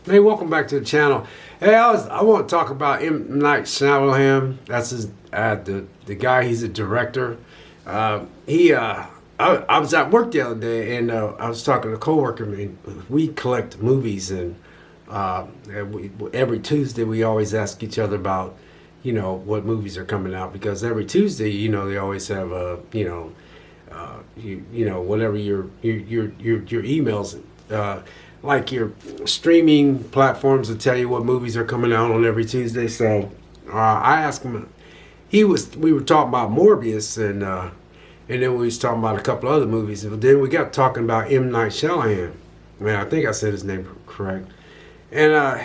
Hey, welcome back to the channel. Hey, I want to talk about M. Night Shyamalan. That's the guy. He's a director. I was at work the other day, and I was talking to a coworker. I mean, we collect movies, and every Tuesday we always ask each other about, what movies are coming out, because every Tuesday, they always have whatever your emails. Like your streaming platforms to tell you what movies are coming out on every Tuesday. So I asked him. We were talking about Morbius, and then we was talking about a couple other movies. But then we got talking about M. Night Shyamalan. Man, I think I said his name correct. And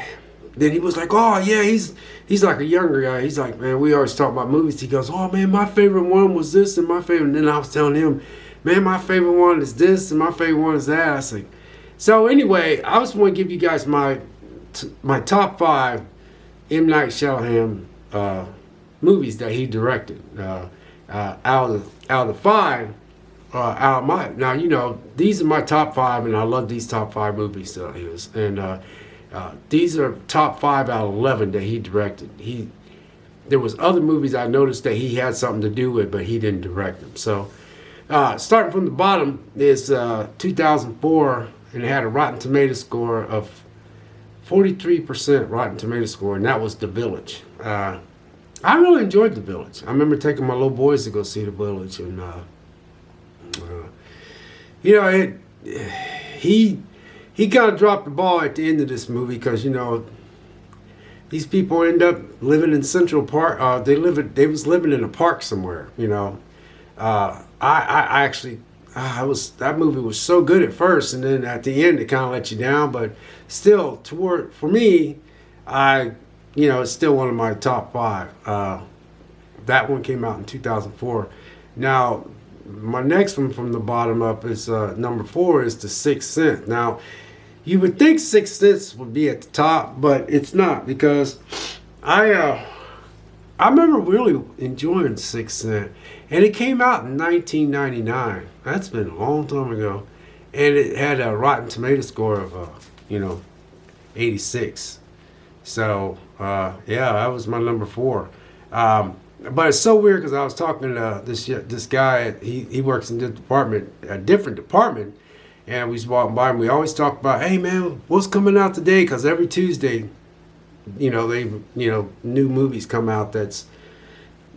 then he was like, "Oh yeah, he's like a younger guy. He's like, man, we always talk about movies." He goes, "Oh man, my favorite one was this, and my favorite." And then I was telling him, "Man, my favorite one is this, and my favorite one is that." I was like, so anyway, I just want to give you guys my top five M. Night Shyamalan movies that he directed. Out of the five, out of my now these are my top five, and I love these top five movies that he was. And these are top five out of 11 that he directed. There was other movies I noticed that he had something to do with, but he didn't direct them. So starting from the bottom is 2004. And it had a Rotten Tomato score of 43% Rotten Tomato score, and that was The Village. I really enjoyed The Village. I remember taking my little boys to go see The Village, and he kind of dropped the ball at the end of this movie, because these people end up living in Central Park. They was living in a park somewhere. I actually. That movie was so good at first, and then at the end it kind of let you down. But still, for me, it's still one of my top five. That one came out in 2004. Now, my next one from the bottom up is number 4 is The Sixth Sense. Now, you would think Sixth Sense would be at the top, but it's not, because I remember really enjoying Sixth Sense, and it came out in 1999. That's been a long time ago, and it had a Rotten Tomato score of 86. So yeah, that was my number 4. But it's so weird, because I was talking to this guy. He works in a different department, and we was walking by, and we always talk about, hey man, what's coming out today? Because every Tuesday, new movies come out that's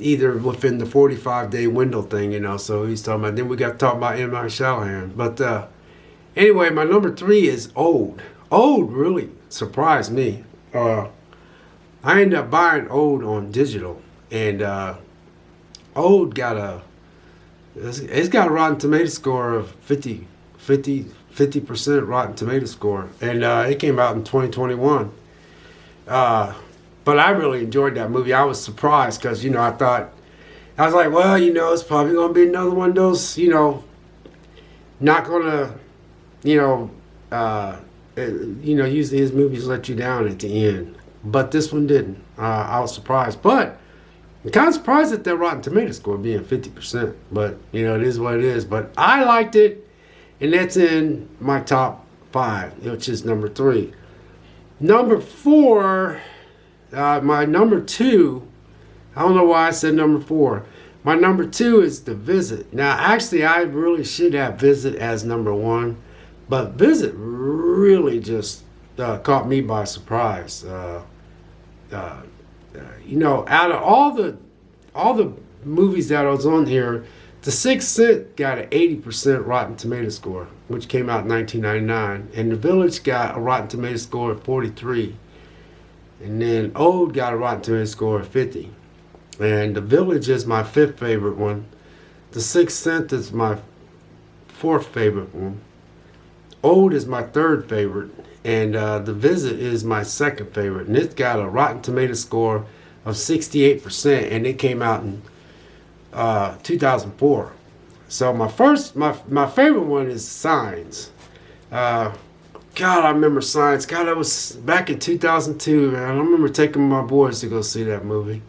either within the 45-day window thing, so he's talking about. Then we got to talk about M. Night Shyamalan. But anyway, my number 3 is Old. Old really surprised me. I ended up buying Old on digital, and Old it's got a Rotten Tomato score of 50% Rotten Tomato score, and it came out in 2021. But I really enjoyed that movie. I was surprised, because I was like, well, it's probably gonna be another one of those, not gonna, usually his movies let you down at the end, but this one didn't. I was surprised, but I'm kind of surprised at that Rotten Tomato score being 50%. But it is what it is. But I liked it, and that's in my top 5, which is number 3. Number 4. My number 2, I don't know why I said number 4. My number 2 is The Visit. Now, actually, I really should have Visit as number 1, but Visit really just caught me by surprise. Out of all the movies that was on here, The Sixth Sense got an 80% Rotten Tomato score, which came out in 1999, and The Village got a Rotten Tomato score of 43. And then Old got a Rotten Tomato score of 50. And The Village is my 5th favorite one. The Sixth Sense is my 4th favorite one. Old is my 3rd favorite. And The Visit is my 2nd favorite. And it's got a Rotten Tomato score of 68%. And it came out in 2004. So my favorite one is Signs. God, I remember Signs. God, that was back in 2002, man. I remember taking my boys to go see that movie.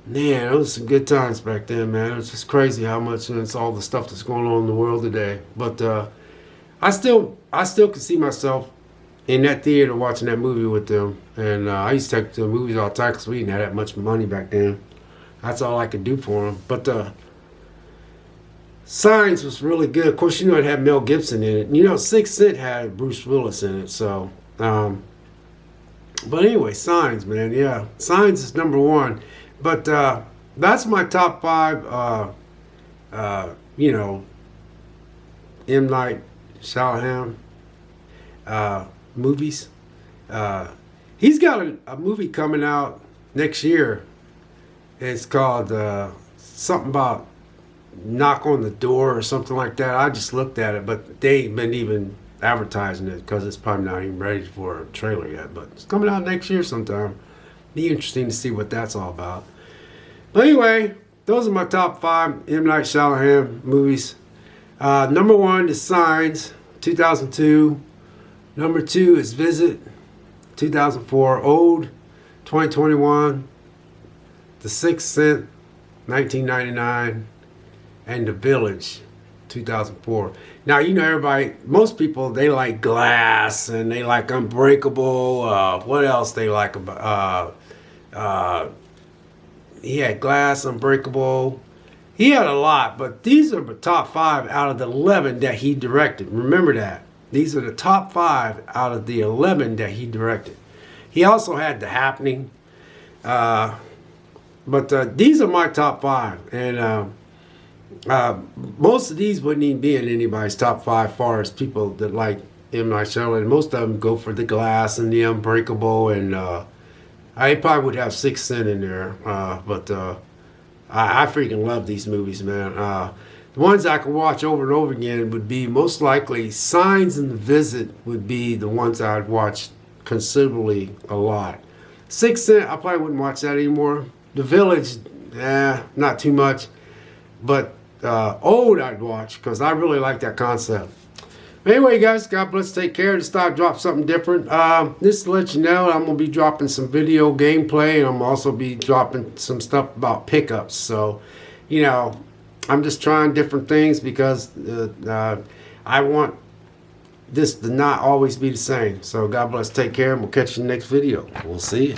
Man, it was some good times back then, man. It's just crazy how much, it's all the stuff that's going on in the world today. But I still can see myself in that theater watching that movie with them. And I used to take the movies all the time because we didn't have that much money back then. That's all I could do for them. But Signs was really good. Of course, it had Mel Gibson in it. Sixth Sense had Bruce Willis in it. So, but anyway, Signs, man. Yeah, Signs is number one. But that's my top five. M. Night Shyamalan movies. He's got a movie coming out next year. It's called something about Knock on the Door or something like that. I just looked at it, but they ain't been even advertising it because it's probably not even ready for a trailer yet. But it's coming out next year sometime. Be interesting to see what that's all about. But anyway, those are my top five M. Night Shyamalan movies. Number one is Signs, 2002. Number two is Visit, 2004. Ode, 2021. The Sixth Sense, 1999. And The Village, 2004. Now, everybody, most people, they like Glass and they like Unbreakable. What else they like about? He had Glass, Unbreakable. He had a lot, but these are the top five out of the 11 that he directed. Remember that. These are the top five out of the 11 that he directed. He also had The Happening. But these are my top five. And most of these wouldn't even be in anybody's top five far as people that like M. Night Shyamalan. Most of them go for The Glass and The Unbreakable, and I probably would have Sixth Sense in there. But I freaking love these movies, man. The ones I could watch over and over again would be most likely Signs and The Visit would be the ones I'd watch considerably a lot. Sixth Sense, I probably wouldn't watch that anymore. The Village, not too much. But Old I'd watch because I really like that concept. But anyway, guys, God bless, take care. Just thought I'd drop something different. Just to let you know, I'm going to be dropping some video gameplay, and I'm also be dropping some stuff about pickups. So, I'm just trying different things because I want this to not always be the same. So God bless, take care, and we'll catch you in the next video. We'll see you.